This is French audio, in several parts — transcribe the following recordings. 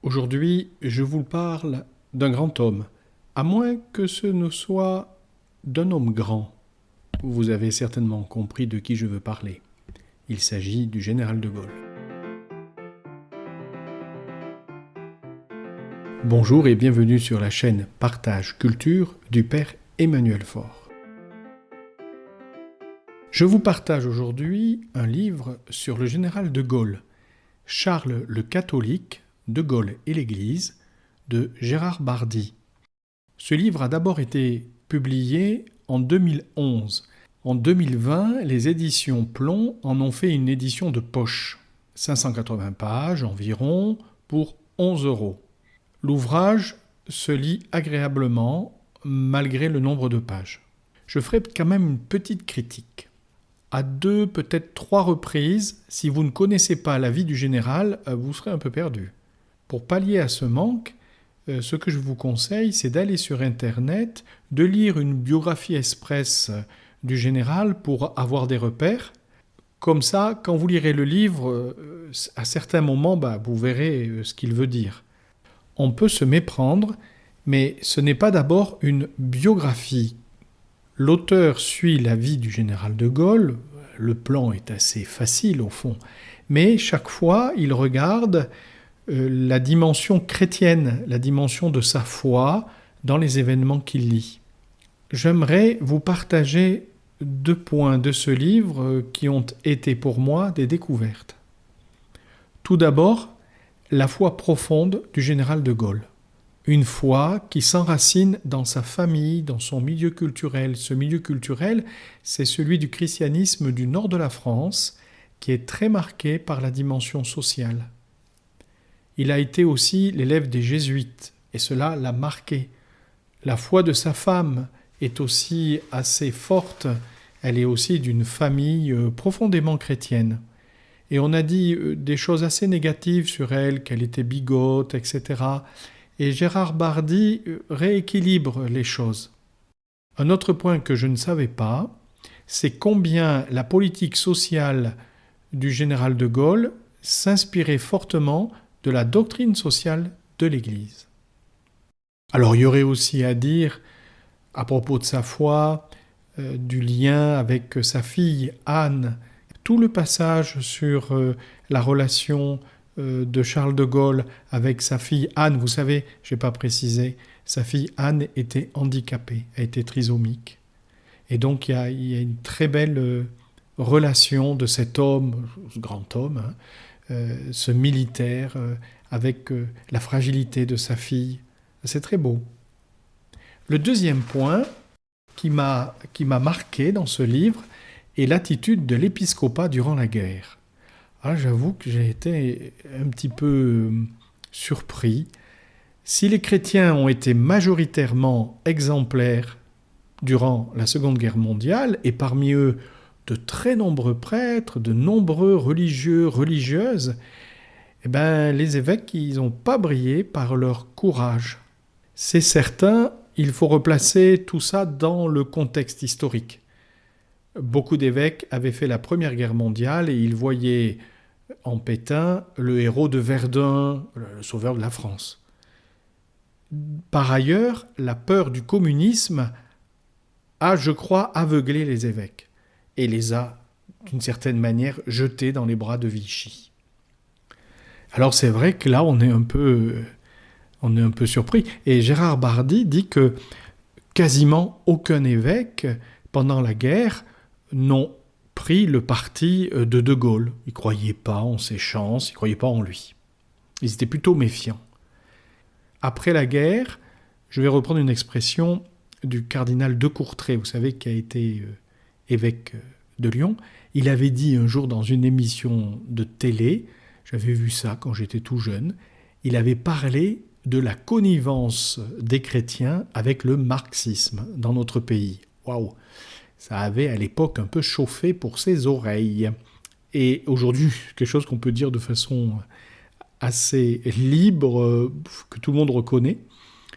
Aujourd'hui, je vous parle d'un grand homme, à moins que ce ne soit d'un homme grand. Vous avez certainement compris de qui je veux parler. Il s'agit du général de Gaulle. Bonjour et bienvenue sur la chaîne Partage Culture du Père Emmanuel Faure. Je vous partage aujourd'hui un livre sur le général de Gaulle, Charles le Catholique, de Gaulle et l'Église, de Gérard Bardy. Ce livre a d'abord été publié en 2011. En 2020, les éditions Plomb en ont fait une édition de poche, 580 pages environ, pour 11 €. L'ouvrage se lit agréablement, malgré le nombre de pages. Je ferai quand même une petite critique. À 2, peut-être 3 reprises, si vous ne connaissez pas la vie du général, vous serez un peu perdu. Pour pallier à ce manque, ce que je vous conseille, c'est d'aller sur Internet, de lire une biographie express du général pour avoir des repères. Comme ça, quand vous lirez le livre, à certains moments, vous verrez ce qu'il veut dire. On peut se méprendre, mais ce n'est pas d'abord une biographie. L'auteur suit la vie du général de Gaulle, le plan est assez facile au fond, mais chaque fois il regarde la dimension chrétienne, la dimension de sa foi dans les événements qu'il lit. J'aimerais vous partager 2 points de ce livre qui ont été pour moi des découvertes. Tout d'abord, la foi profonde du général de Gaulle. Une foi qui s'enracine dans sa famille, dans son milieu culturel. Ce milieu culturel, c'est celui du christianisme du nord de la France, qui est très marqué par la dimension sociale. Il a été aussi l'élève des jésuites, et cela l'a marqué. La foi de sa femme est aussi assez forte, elle est aussi d'une famille profondément chrétienne. Et on a dit des choses assez négatives sur elle, qu'elle était bigote, etc. Et Gérard Bardy rééquilibre les choses. Un autre point que je ne savais pas, c'est combien la politique sociale du général de Gaulle s'inspirait fortement de la doctrine sociale de l'Église. Alors il y aurait aussi à dire, à propos de sa foi, du lien avec sa fille Anne, tout le passage sur la relation de Charles de Gaulle avec sa fille Anne. Vous savez, je n'ai pas précisé, sa fille Anne était handicapée, elle était trisomique. Et donc il y a une très belle relation de cet homme, ce grand homme, ce militaire, avec la fragilité de sa fille. C'est très beau. Le deuxième point qui m'a marqué dans ce livre est l'attitude de l'épiscopat durant la guerre. J'avoue que j'ai été un petit peu surpris. Si les chrétiens ont été majoritairement exemplaires durant la Seconde Guerre mondiale, et parmi eux de très nombreux prêtres, de nombreux religieux, religieuses, les évêques, ils n'ont pas brillé par leur courage. C'est certain, il faut replacer tout ça dans le contexte historique. Beaucoup d'évêques avaient fait la Première Guerre mondiale et ils voyaient en Pétain le héros de Verdun, le sauveur de la France. Par ailleurs, la peur du communisme a, je crois, aveuglé les évêques et les a, d'une certaine manière, jetés dans les bras de Vichy. Alors c'est vrai que là, on est un peu surpris. Et Gérard Bardy dit que quasiment aucun évêque, pendant la guerre, n'ont pris le parti de Gaulle. Ils ne croyaient pas en ses chances, ils ne croyaient pas en lui. Ils étaient plutôt méfiants. Après la guerre, je vais reprendre une expression du cardinal de Courtrai, vous savez, qui a été évêque de Lyon. Il avait dit un jour dans une émission de télé, j'avais vu ça quand j'étais tout jeune, il avait parlé de la connivence des chrétiens avec le marxisme dans notre pays. Waouh! Ça avait à l'époque un peu chauffé pour ses oreilles. Et aujourd'hui, quelque chose qu'on peut dire de façon assez libre, que tout le monde reconnaît.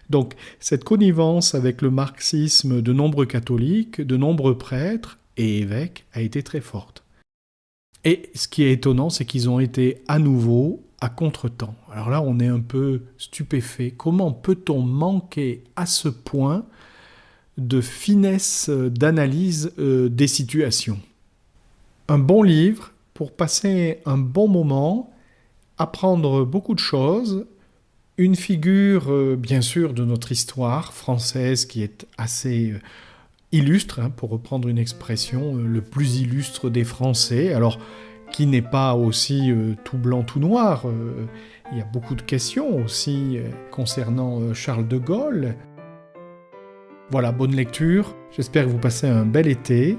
Donc, cette connivence avec le marxisme de nombreux catholiques, de nombreux prêtres et évêques a été très forte. Et ce qui est étonnant, c'est qu'ils ont été à nouveau à contretemps. Alors là, on est un peu stupéfait. Comment peut-on manquer à ce point de finesse d'analyse des situations? Un bon livre pour passer un bon moment, apprendre beaucoup de choses, une figure bien sûr de notre histoire française qui est assez illustre, hein, pour reprendre une expression, le plus illustre des Français, alors qui n'est pas aussi tout blanc, tout noir. Il y a beaucoup de questions aussi concernant Charles de Gaulle. Voilà, bonne lecture. J'espère que vous passez un bel été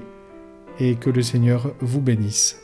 et que le Seigneur vous bénisse.